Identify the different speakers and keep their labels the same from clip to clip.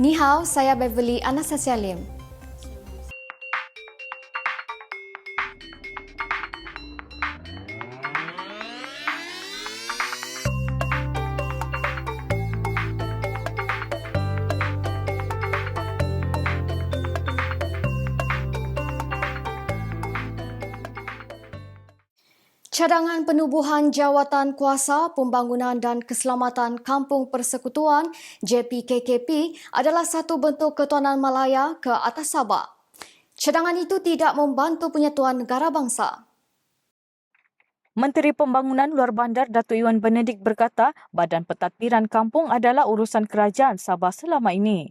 Speaker 1: Ni hao, saya Beverly Anastasia Lim. Cadangan penubuhan Jawatan Kuasa Pembangunan dan Keselamatan Kampung Persekutuan JPKKP adalah satu bentuk ketuanan Malaya ke atas Sabah. Cadangan itu tidak membantu penyatuan negara bangsa.
Speaker 2: Menteri Pembangunan Luar Bandar Datuk Iwan Benedik berkata Badan Pentadbiran Kampung adalah urusan kerajaan Sabah selama ini.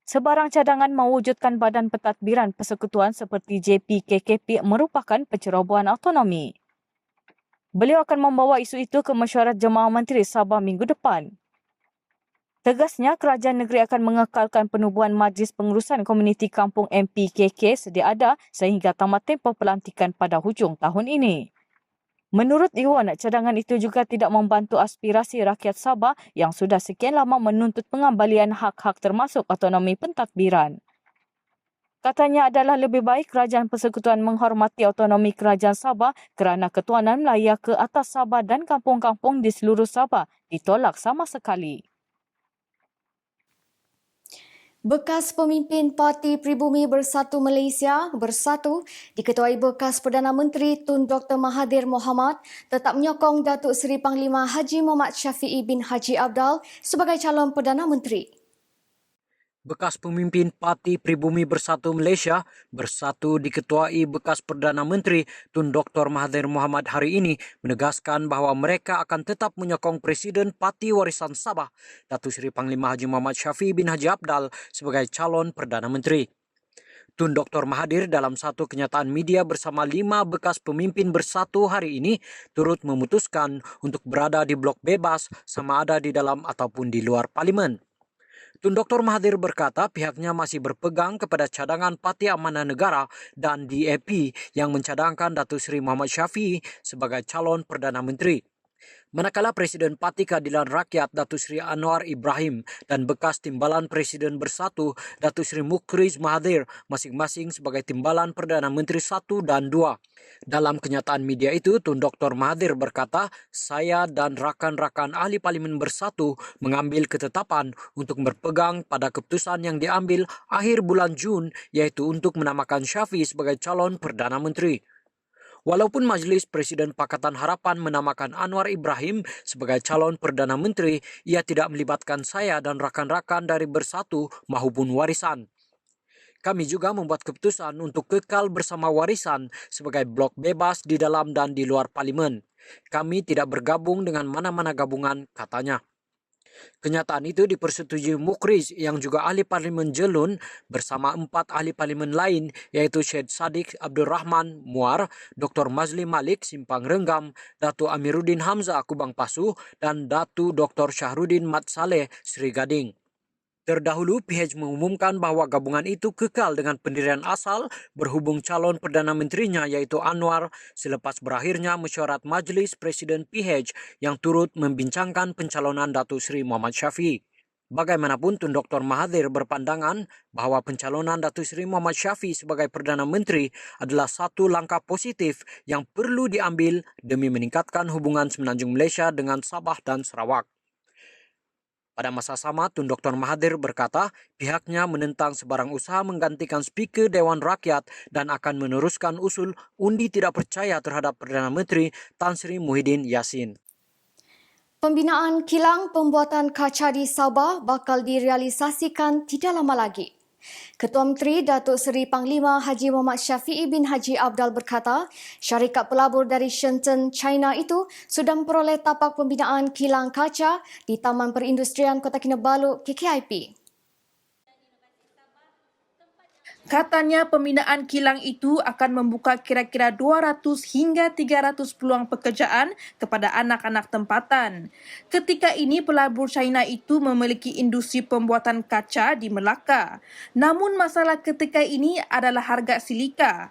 Speaker 2: Sebarang cadangan mewujudkan Badan Pentadbiran Persekutuan seperti JPKKP merupakan pencerobohan autonomi. Beliau akan membawa isu itu ke mesyuarat Jemaah Menteri Sabah minggu depan. Tegasnya, kerajaan negeri akan mengekalkan penubuhan Majlis Pengurusan Komuniti Kampung MPKK sedia ada sehingga tamat tempoh pelantikan pada hujung tahun ini. Menurut Iwan, cadangan itu juga tidak membantu aspirasi rakyat Sabah yang sudah sekian lama menuntut pengembalian hak-hak termasuk autonomi pentadbiran. Katanya adalah lebih baik kerajaan persekutuan menghormati autonomi kerajaan Sabah kerana ketuanan Melaya ke atas Sabah dan kampung-kampung di seluruh Sabah ditolak sama sekali.
Speaker 1: Bekas pemimpin Parti Pribumi Bersatu Malaysia Bersatu diketuai bekas Perdana Menteri Tun Dr. Mahathir Mohamad tetap menyokong Datuk Seri Panglima Haji Muhammad Syafiee bin Haji Abdal sebagai calon Perdana Menteri.
Speaker 3: Bekas pemimpin Parti Pribumi Bersatu Malaysia Bersatu diketuai bekas Perdana Menteri Tun Dr. Mahathir Mohamad hari ini menegaskan bahawa mereka akan tetap menyokong Presiden Parti Warisan Sabah Datuk Seri Panglima Haji Muhammad Syafiee bin Haji Abdal sebagai calon Perdana Menteri. Tun Dr. Mahathir dalam satu kenyataan media bersama 5 bekas pemimpin Bersatu hari ini turut memutuskan untuk berada di blok bebas sama ada di dalam ataupun di luar Parlimen. Tun Dr. Mahathir berkata pihaknya masih berpegang kepada cadangan Parti Amanah Negara dan DAP yang mencadangkan Datuk Seri Muhammad Syafiee sebagai calon Perdana Menteri. Manakala Presiden Parti Keadilan Rakyat Datuk Seri Anwar Ibrahim dan bekas Timbalan Presiden Bersatu Datuk Seri Mukriz Mahathir masing-masing sebagai Timbalan Perdana Menteri 1 dan 2. Dalam kenyataan media itu, Tun Dr. Mahathir berkata, saya dan rakan-rakan ahli Parlimen Bersatu mengambil ketetapan untuk berpegang pada keputusan yang diambil akhir bulan Jun iaitu untuk menamakan Syafiee sebagai calon Perdana Menteri. Walaupun Majlis Presiden Pakatan Harapan menamakan Anwar Ibrahim sebagai calon Perdana Menteri, ia tidak melibatkan saya dan rakan-rakan dari Bersatu maupun Warisan. Kami juga membuat keputusan untuk kekal bersama Warisan sebagai blok bebas di dalam dan di luar Parlimen. Kami tidak bergabung dengan mana-mana gabungan, katanya. Kenyataan itu dipersetujui Mukriz yang juga ahli Parlimen Jelun bersama 4 ahli Parlimen lain iaitu Syed Saddiq Abdul Rahman Muar, Dr. Mazli Malik Simpang Renggam, Datuk Amiruddin Hamzah Kubang Pasu dan Datuk Dr. Syahrudin Mat Saleh Sri Gading. Terdahulu, PH mengumumkan bahawa gabungan itu kekal dengan pendirian asal berhubung calon Perdana Menterinya iaitu Anwar selepas berakhirnya mesyuarat Majlis Presiden PH yang turut membincangkan pencalonan Datuk Seri Muhammad Syafiee. Bagaimanapun, Tun Dr. Mahathir berpandangan bahawa pencalonan Datuk Seri Muhammad Syafiee sebagai Perdana Menteri adalah satu langkah positif yang perlu diambil demi meningkatkan hubungan Semenanjung Malaysia dengan Sabah dan Sarawak. Pada masa sama, Tun Dr. Mahathir berkata pihaknya menentang sebarang usaha menggantikan Speaker Dewan Rakyat dan akan meneruskan usul undi tidak percaya terhadap Perdana Menteri Tan Sri Muhyiddin Yassin.
Speaker 1: Pembinaan kilang pembuatan kaca di Sabah bakal direalisasikan tidak lama lagi. Ketua Menteri Datuk Seri Panglima Haji Muhammad Syafiee bin Haji Abdal berkata, syarikat pelabur dari Shenzhen, China itu sudah memperoleh tapak pembinaan kilang kaca di Taman Perindustrian Kota Kinabalu KKIP.
Speaker 4: Katanya pembinaan kilang itu akan membuka kira-kira 200 hingga 300 peluang pekerjaan kepada anak-anak tempatan. Ketika ini pelabur China itu memiliki industri pembuatan kaca di Melaka. Namun masalah ketika ini adalah harga silika.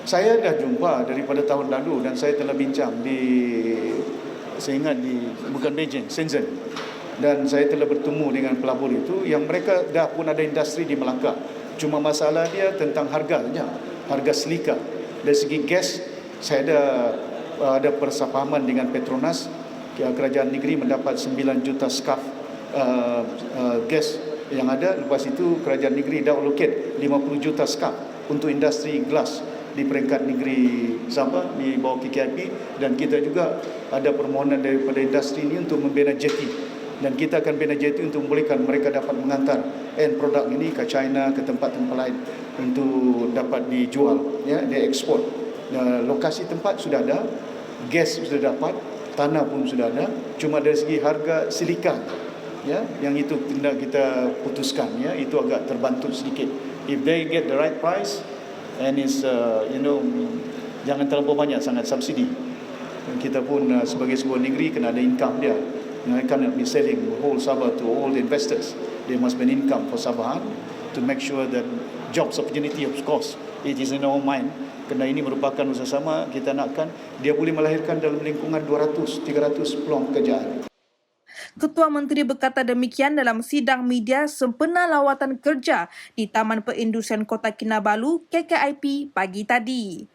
Speaker 5: Saya dah jumpa daripada tahun lalu dan saya telah bincang saya ingat bukan Beijing, Shenzhen. Dan saya telah bertemu dengan pelabur itu yang mereka dah pun ada industri di Melaka. Cuma masalah dia tentang harga saja, harga selika. Dari segi gas, saya ada persepahaman dengan Petronas. Kerajaan negeri mendapat 9 juta skaf gas yang ada. Lepas itu kerajaan negeri dah allocate 50 juta skaf untuk industri gelas di peringkat negeri Sabah di bawah KKIP, dan kita juga ada permohonan daripada industri ini untuk membina jeti, dan kita akan bina jeti untuk membolehkan mereka dapat mengantar end produk ini ke China, ke tempat-tempat lain untuk dapat dijual, ya, diekspor. Lokasi tempat sudah ada, gas sudah dapat, tanah pun sudah ada, cuma dari segi harga silika, ya, yang itu tidak kita putuskan, ya, itu agak terbantu sedikit. If they get the right price and is jangan terlalu banyak sangat subsidi. Kita pun sebagai sebuah negeri kena ada income dia. I cannot be selling whole Sabah to all the investors. There must be an income for Sabahan to make sure that jobs opportunity, of course, it is in our mind. Kerana ini merupakan usaha sama, kita nakkan dia boleh melahirkan dalam lingkungan 200-300 peluang pekerjaan.
Speaker 4: Ketua Menteri berkata demikian dalam sidang media sempena lawatan kerja di Taman Perindustrian Kota Kinabalu KKIP pagi tadi.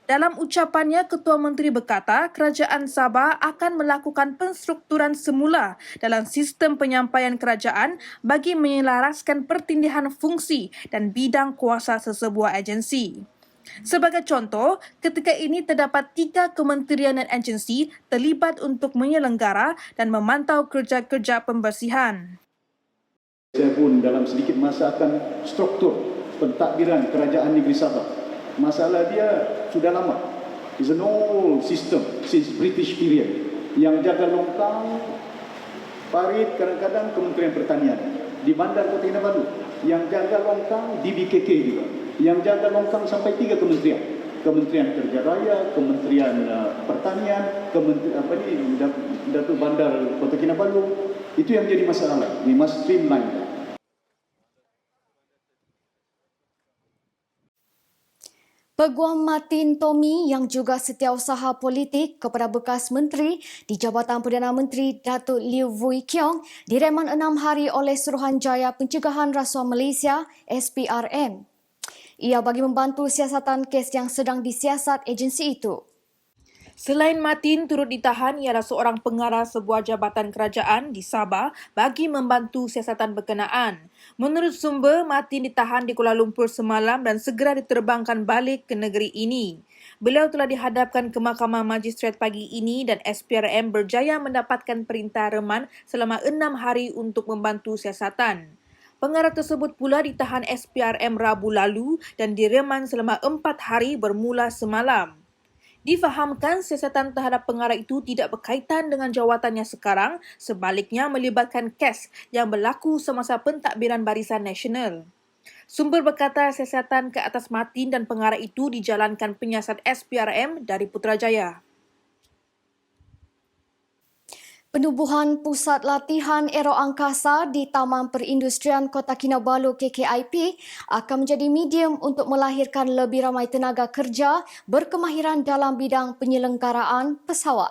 Speaker 4: Dalam ucapannya, Ketua Menteri berkata Kerajaan Sabah akan melakukan penstrukturan semula dalam sistem penyampaian kerajaan bagi menyelaraskan pertindihan fungsi dan bidang kuasa sesebuah agensi. Sebagai contoh, ketika ini terdapat 3 kementerian dan agensi terlibat untuk menyelenggara dan memantau kerja-kerja pembersihan.
Speaker 5: Saya pun dalam sedikit masa akan struktur pentadbiran kerajaan negeri Sabah. Masalah dia sudah lama. It's an old system since British period. Yang jaga longkang, parit kadang-kadang Kementerian Pertanian. Di Bandar Kota Kinabalu, yang jaga longkang DBKK juga. Yang jaga longkang sampai 3 kementerian. Kementerian Kerja Raya, Kementerian Pertanian, Datuk Bandar Kota Kinabalu. Itu yang jadi masalah. We must streamline.
Speaker 1: Peguam Martin Tommy yang juga setiausaha politik kepada bekas menteri di Jabatan Perdana Menteri Datuk Liew Vui Kiong direman 6 hari oleh Suruhanjaya Pencegahan Rasuah Malaysia SPRM. Ia bagi membantu siasatan kes yang sedang disiasat agensi itu.
Speaker 4: Selain Martin turut ditahan ialah seorang pengarah sebuah jabatan kerajaan di Sabah bagi membantu siasatan berkenaan. Menurut sumber, Martin ditahan di Kuala Lumpur semalam dan segera diterbangkan balik ke negeri ini. Beliau telah dihadapkan ke Mahkamah Magistrate pagi ini dan SPRM berjaya mendapatkan perintah reman selama 6 hari untuk membantu siasatan. Pengarah tersebut pula ditahan SPRM Rabu lalu dan direman selama 4 hari bermula semalam. Difahamkan siasatan terhadap pengarah itu tidak berkaitan dengan jawatannya sekarang, sebaliknya melibatkan kes yang berlaku semasa pentadbiran Barisan Nasional. Sumber berkata siasatan ke atas Martin dan pengarah itu dijalankan penyiasat SPRM dari Putrajaya.
Speaker 1: Penubuhan Pusat Latihan Aero Angkasa di Taman Perindustrian Kota Kinabalu KKIP akan menjadi medium untuk melahirkan lebih ramai tenaga kerja berkemahiran dalam bidang penyelenggaraan pesawat.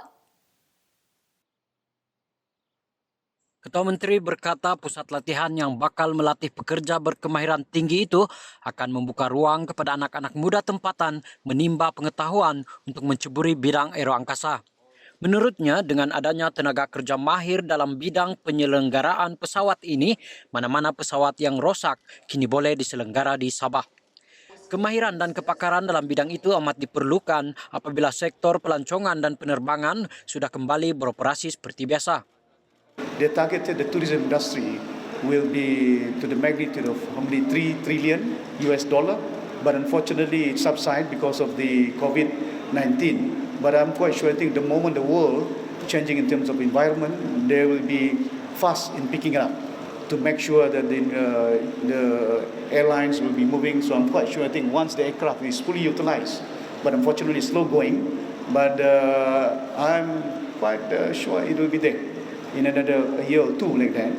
Speaker 3: Ketua Menteri berkata pusat latihan yang bakal melatih pekerja berkemahiran tinggi itu akan membuka ruang kepada anak-anak muda tempatan menimba pengetahuan untuk menceburi bidang aeroangkasa. Menurutnya, dengan adanya tenaga kerja mahir dalam bidang penyelenggaraan pesawat ini, mana-mana pesawat yang rosak kini boleh diselenggara di Sabah. Kemahiran dan kepakaran dalam bidang itu amat diperlukan apabila sektor pelancongan dan penerbangan sudah kembali beroperasi seperti biasa.
Speaker 5: They targeted the tourism industry will be to the magnitude of only $3 trillion, but unfortunately it subsided because of the COVID-19. But I'm quite sure I think the moment the world changing in terms of environment, they will be fast in picking it up to make sure that the airlines will be moving. So I'm quite sure I think once the aircraft is fully utilized, but unfortunately slow going, but I'm quite sure it will be there in another year or two like that.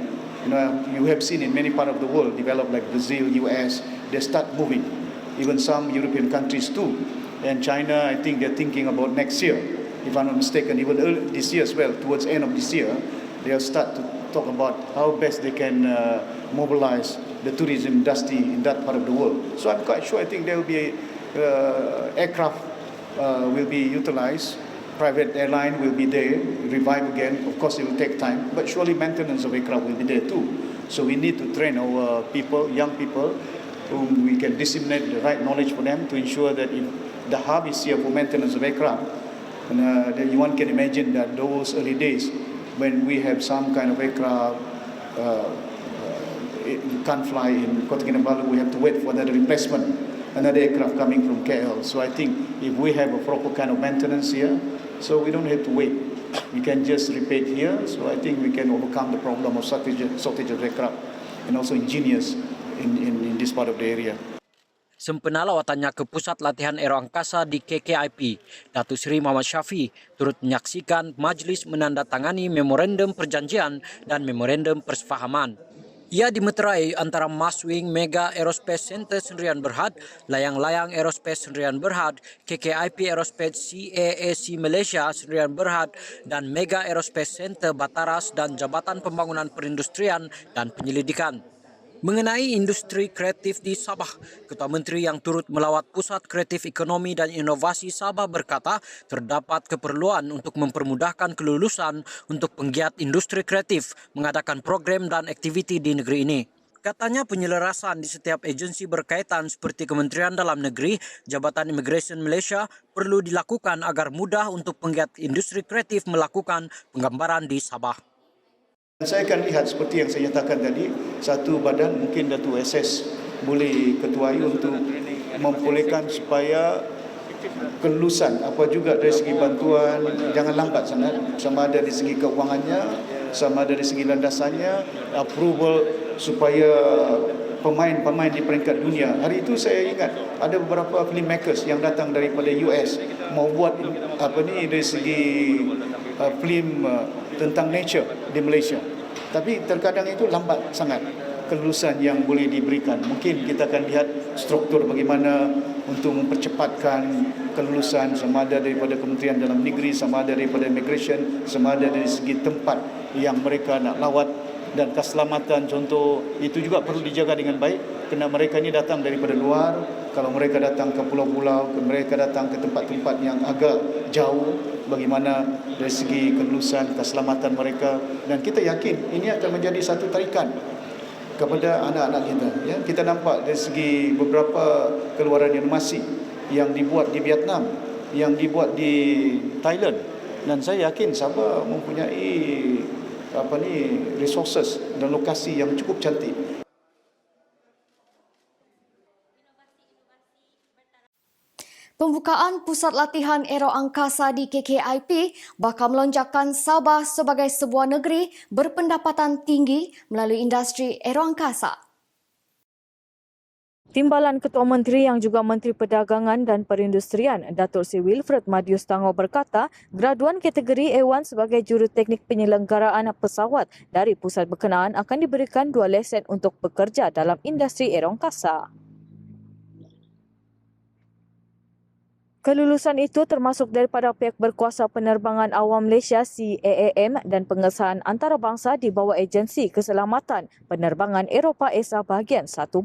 Speaker 5: You have seen in many parts of the world develop like Brazil, US, they start moving. Even some European countries too. And China, I think they're thinking about next year, if I'm not mistaken, even early this year as well, towards the end of this year, they'll start to talk about how best they can mobilize the tourism industry in that part of the world. So I'm quite sure I think there will be aircraft will be utilized, private airline will be there, revive again. Of course, it will take time, but surely maintenance of aircraft will be there too. So we need to train our people, young people, whom we can disseminate the right knowledge for them to ensure that if the hub is here for maintenance of aircraft, and then one can imagine that those early days when we have some kind of aircraft it can't fly in Kota Kinabalu, we have to wait for another replacement, another aircraft coming from KL. So I think if we have a proper kind of maintenance here, so we don't have to wait. We can just repair here. So I think we can overcome the problem of shortage of aircraft and also engineers in this part of the area.
Speaker 3: Sempena lawatannya ke Pusat Latihan Aeroangkasa di KKIP, Datuk Seri Muhammad Syafi turut menyaksikan majlis menandatangani memorandum perjanjian dan memorandum persefahaman. Ia dimeterai antara Maswing Mega Aerospace Center Sdn Berhad, Layang-Layang Aerospace Sdn Berhad, KKIP Aerospace CAAC Malaysia Sdn Berhad dan Mega Aerospace Center Bataras dan Jabatan Pembangunan Perindustrian dan Penyelidikan. Mengenai industri kreatif di Sabah, Ketua Menteri yang turut melawat Pusat Kreatif Ekonomi dan Inovasi Sabah berkata terdapat keperluan untuk mempermudahkan kelulusan untuk penggiat industri kreatif mengadakan program dan aktiviti di negeri ini. Katanya penyelarasan di setiap agensi berkaitan seperti Kementerian Dalam Negeri, Jabatan Imigresen Malaysia perlu dilakukan agar mudah untuk penggiat industri kreatif melakukan penggambaran di Sabah.
Speaker 5: Saya akan lihat seperti yang saya nyatakan tadi, satu badan mungkin Datuk SS boleh ketuai untuk membolehkan supaya kelulusan apa juga dari segi bantuan jangan lambat sangat, sama ada dari segi keuangannya, sama ada dari segi landasannya, approval supaya pemain-pemain di peringkat dunia. Hari itu saya ingat ada beberapa filmmakers yang datang daripada US mau buat dari segi film tentang nature di Malaysia. Tapi terkadang itu lambat sangat kelulusan yang boleh diberikan. Mungkin kita akan lihat struktur bagaimana untuk mempercepatkan kelulusan sama ada daripada Kementerian Dalam Negeri, sama ada daripada Immigration, sama ada dari segi tempat yang mereka nak lawat dan keselamatan contoh itu juga perlu dijaga dengan baik kerana mereka ni datang daripada luar. Kalau mereka datang ke pulau-pulau, mereka datang ke tempat-tempat yang agak jauh, bagaimana dari segi kelulusan, keselamatan mereka, dan kita yakin ini akan menjadi satu tarikan kepada anak-anak kita. Ya, kita nampak dari segi beberapa keluaran inovasi yang dibuat di Vietnam, yang dibuat di Thailand, dan saya yakin Sabah mempunyai resources dan lokasi yang cukup cantik.
Speaker 1: Pembukaan Pusat Latihan Aeroangkasa di KKIP bakal melonjakkan Sabah sebagai sebuah negeri berpendapatan tinggi melalui industri aeroangkasa.
Speaker 2: Timbalan Ketua Menteri yang juga Menteri Perdagangan dan Perindustrian, Datuk Seri Wilfred Madius Tangor berkata, graduan kategori A1 sebagai juruteknik penyelenggaraan pesawat dari pusat berkenaan akan diberikan 2 lesen untuk bekerja dalam industri aeroangkasa. Kelulusan itu termasuk daripada pihak berkuasa penerbangan awam Malaysia CAAM dan pengesahan antarabangsa di bawah Agensi Keselamatan Penerbangan Eropah ESA bahagian 147.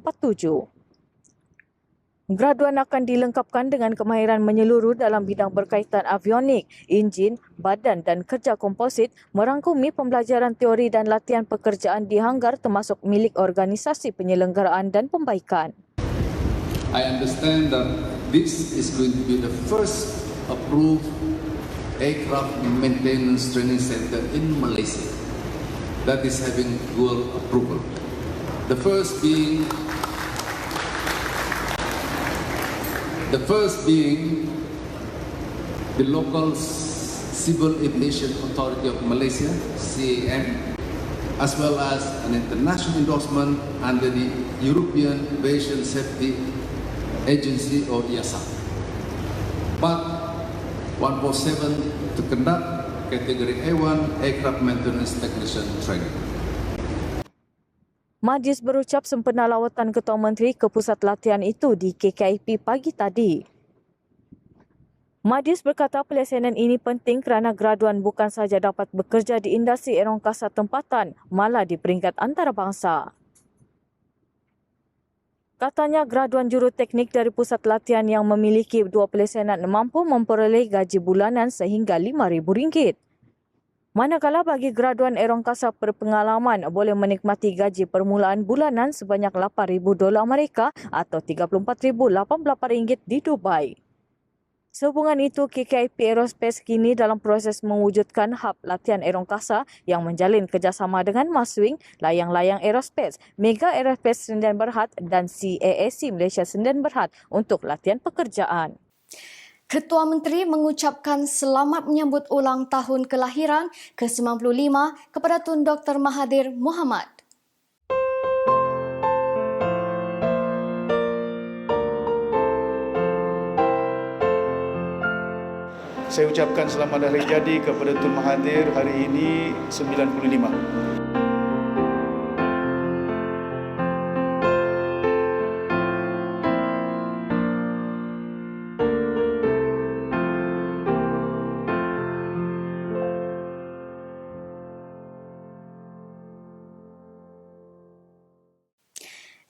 Speaker 2: Graduan akan dilengkapkan dengan kemahiran menyeluruh dalam bidang berkaitan avionik, enjin, badan dan kerja komposit, merangkumi pembelajaran teori dan latihan pekerjaan di hanggar termasuk milik organisasi penyelenggaraan dan pembaikan.
Speaker 6: I understand that this is going to be the first approved aircraft maintenance training center in Malaysia that is having dual approval. The first being the local Civil Aviation Authority of Malaysia, CAM, as well as an international endorsement under the European Aviation Safety Agency or EASA. But 147 to conduct category A1 aircraft maintenance technician training.
Speaker 2: Majlis berucap sempena lawatan Ketua Menteri ke pusat latihan itu di KKIP pagi tadi. Madis berkata pelesenan ini penting kerana graduan bukan sahaja dapat bekerja di industri aerokasa tempatan, malah di peringkat antarabangsa. Katanya graduan juruteknik dari pusat latihan yang memiliki 2 pelesenan mampu memperoleh gaji bulanan sehingga RM5,000. Manakala bagi graduan aerokasa berpengalaman boleh menikmati gaji permulaan bulanan sebanyak $8,000 Amerika atau RM34,088 di Dubai. Sehubungan itu, KKIP Aerospace kini dalam proses mewujudkan hub latihan aerokasa yang menjalin kerjasama dengan Maswing, Layang-Layang Aerospace, Mega Aerospace Sdn Bhd dan CAAC Malaysia Sdn Bhd untuk latihan pekerjaan.
Speaker 1: Ketua Menteri mengucapkan selamat menyambut ulang tahun kelahiran ke-95 kepada Tun Dr. Mahathir Mohamad.
Speaker 5: Saya ucapkan selamat hari jadi kepada Tun Mahathir hari ini 95.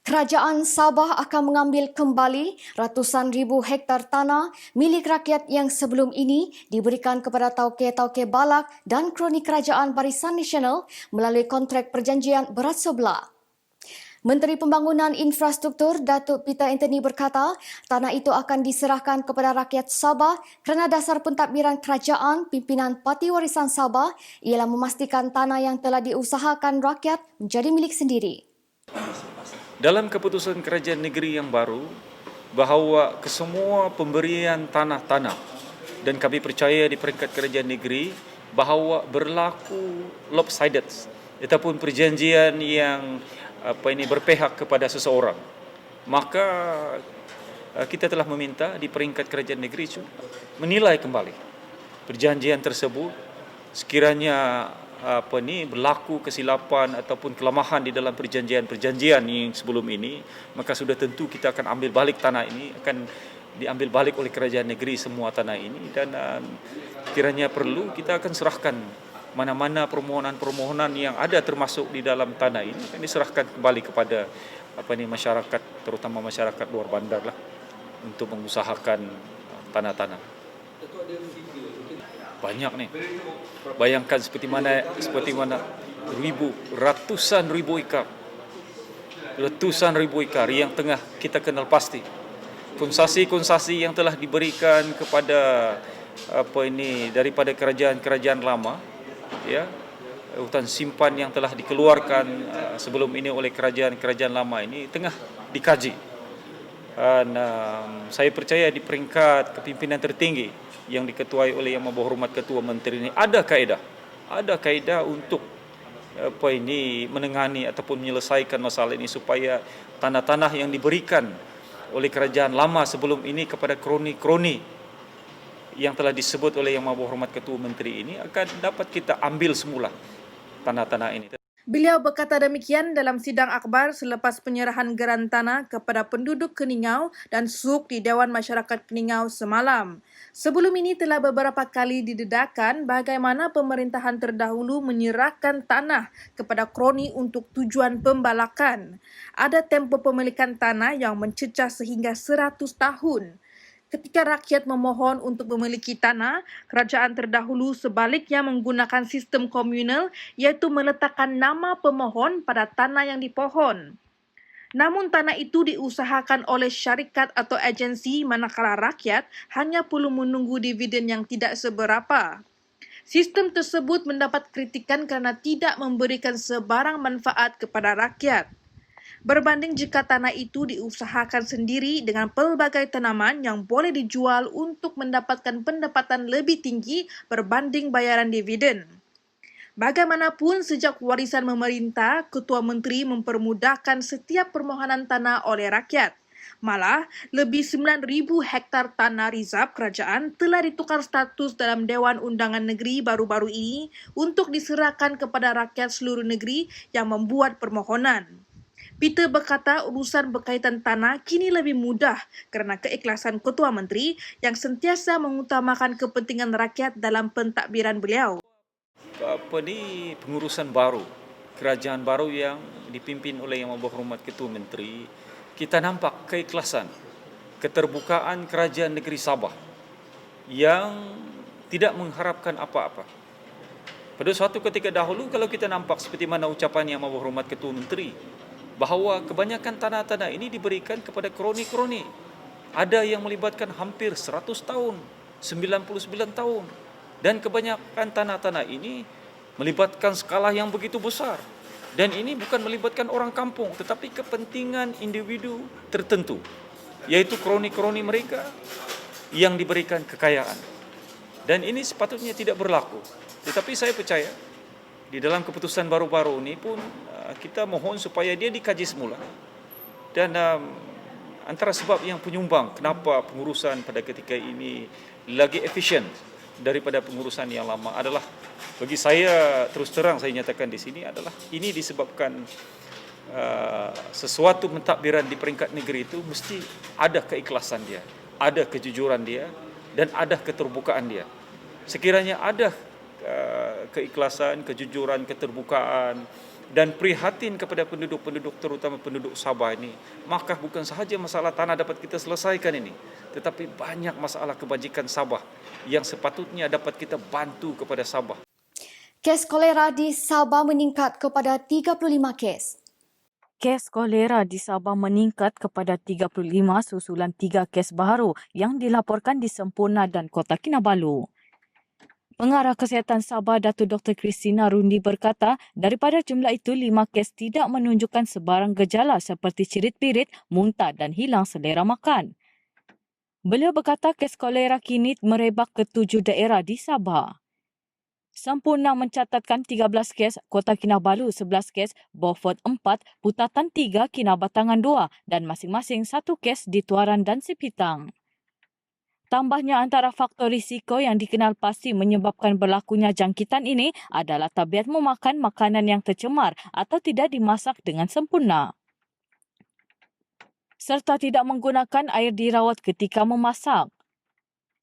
Speaker 1: Kerajaan Sabah akan mengambil kembali ratusan ribu hektar tanah milik rakyat yang sebelum ini diberikan kepada tauke-tauke balak dan kroni kerajaan Barisan Nasional melalui kontrak perjanjian berat sebelah. Menteri Pembangunan Infrastruktur Datuk Peter Anthony berkata, tanah itu akan diserahkan kepada rakyat Sabah kerana dasar pentadbiran kerajaan pimpinan Parti Warisan Sabah ialah memastikan tanah yang telah diusahakan rakyat menjadi milik sendiri.
Speaker 7: Dalam keputusan kerajaan negeri yang baru, bahawa kesemua pemberian tanah-tanah dan kami percaya di peringkat kerajaan negeri bahawa berlaku lopsided ataupun perjanjian yang berpihak kepada seseorang. Maka kita telah meminta di peringkat kerajaan negeri menilai kembali perjanjian tersebut sekiranya berlaku kesilapan ataupun kelemahan di dalam perjanjian-perjanjian yang sebelum ini, maka sudah tentu kita akan ambil balik tanah ini, akan diambil balik oleh kerajaan negeri semua tanah ini, dan kiranya perlu kita akan serahkan mana-mana permohonan-permohonan yang ada termasuk di dalam tanah ini akan diserahkan kembali kepada masyarakat, terutama masyarakat luar bandar lah, untuk mengusahakan tanah-tanah. Banyak nih. Bayangkan seperti mana ratusan ribu ekar yang tengah kita kenal pasti. Konsesi-konsesi yang telah diberikan kepada daripada kerajaan-kerajaan lama, ya, hutan simpan yang telah dikeluarkan sebelum ini oleh kerajaan-kerajaan lama ini tengah dikaji. Dan saya percaya di peringkat kepimpinan tertinggi yang diketuai oleh Yang Berhormat Ketua Menteri ini ada kaedah untuk menengani ataupun menyelesaikan masalah ini supaya tanah-tanah yang diberikan oleh kerajaan lama sebelum ini kepada kroni-kroni yang telah disebut oleh Yang Berhormat Ketua Menteri ini akan dapat kita ambil semula tanah-tanah ini.
Speaker 4: Beliau berkata demikian dalam sidang akhbar selepas penyerahan geran tanah kepada penduduk Keningau dan Suk di Dewan Masyarakat Keningau semalam. Sebelum ini telah beberapa kali didedahkan bagaimana pemerintahan terdahulu menyerahkan tanah kepada kroni untuk tujuan pembalakan. Ada tempoh pemilikan tanah yang mencecah sehingga 100 tahun. Ketika rakyat memohon untuk memiliki tanah, kerajaan terdahulu sebaliknya menggunakan sistem komunal iaitu meletakkan nama pemohon pada tanah yang dipohon. Namun tanah itu diusahakan oleh syarikat atau agensi manakala rakyat hanya perlu menunggu dividen yang tidak seberapa. Sistem tersebut mendapat kritikan kerana tidak memberikan sebarang manfaat kepada rakyat. Berbanding jika tanah itu diusahakan sendiri dengan pelbagai tanaman yang boleh dijual untuk mendapatkan pendapatan lebih tinggi berbanding bayaran dividen. Bagaimanapun, sejak warisan memerintah, Ketua Menteri mempermudahkan setiap permohonan tanah oleh rakyat. Malah, lebih 9,000 hektar tanah rizab kerajaan telah ditukar status dalam Dewan Undangan Negeri baru-baru ini untuk diserahkan kepada rakyat seluruh negeri yang membuat permohonan. Peter berkata urusan berkaitan tanah kini lebih mudah kerana keikhlasan Ketua Menteri yang sentiasa mengutamakan kepentingan rakyat dalam pentadbiran beliau.
Speaker 7: Pengurusan baru, kerajaan baru yang dipimpin oleh Yang Berhormat Ketua Menteri, kita nampak keikhlasan, keterbukaan kerajaan negeri Sabah yang tidak mengharapkan apa-apa. Pada suatu ketika dahulu kalau kita nampak seperti mana ucapan Yang Berhormat Ketua Menteri bahawa kebanyakan tanah-tanah ini diberikan kepada kroni-kroni. Ada yang melibatkan hampir 100 tahun, 99 tahun. Dan kebanyakan tanah-tanah ini melibatkan skala yang begitu besar. Dan ini bukan melibatkan orang kampung, tetapi kepentingan individu tertentu, yaitu kroni-kroni mereka yang diberikan kekayaan. Dan ini sepatutnya tidak berlaku. Tetapi saya percaya, di dalam keputusan baru-baru ini pun kita mohon supaya dia dikaji semula. Dan antara sebab yang penyumbang kenapa pengurusan pada ketika ini lagi efisien daripada pengurusan yang lama adalah, bagi saya terus terang saya nyatakan di sini adalah ini disebabkan sesuatu mentadbiran di peringkat negeri itu mesti ada keikhlasan dia, ada kejujuran dia dan ada keterbukaan dia. Sekiranya ada keikhlasan, kejujuran, keterbukaan dan prihatin kepada penduduk-penduduk terutama penduduk Sabah ini, maka bukan sahaja masalah tanah dapat kita selesaikan ini, tetapi banyak masalah kebajikan Sabah yang sepatutnya dapat kita bantu kepada Sabah.
Speaker 1: Kes kolera di Sabah meningkat kepada 35 kes.
Speaker 2: Kes kolera di Sabah meningkat kepada 35 susulan 3 kes baru yang dilaporkan di Semporna dan Kota Kinabalu. Pengarah Kesihatan Sabah, Datuk Dr. Christina Rundi berkata, daripada jumlah itu, 5 kes tidak menunjukkan sebarang gejala seperti cirit-pirit, muntah dan hilang selera makan. Beliau berkata kes kolera kini merebak ke 7 daerah di Sabah. Semporna mencatatkan 13 kes, Kota Kinabalu 11 kes, Beaufort 4, Putatan 3, Kinabatangan 2 dan masing-masing 1 kes di Tuaran dan Sipitang. Tambahnya, antara faktor risiko yang dikenal pasti menyebabkan berlakunya jangkitan ini adalah tabiat memakan makanan yang tercemar atau tidak dimasak dengan sempurna, serta tidak menggunakan air dirawat ketika memasak.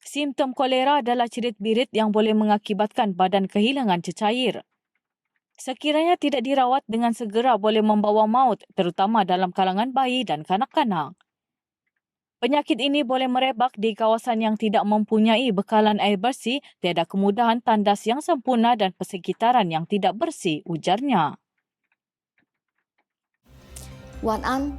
Speaker 2: Simptom kolera adalah cirit-birit yang boleh mengakibatkan badan kehilangan cecair. Sekiranya tidak dirawat dengan segera boleh membawa maut, terutama dalam kalangan bayi dan kanak-kanak. Penyakit ini boleh merebak di kawasan yang tidak mempunyai bekalan air bersih, tiada kemudahan tandas yang sempurna dan persekitaran yang tidak bersih, ujarnya.
Speaker 1: Wan An,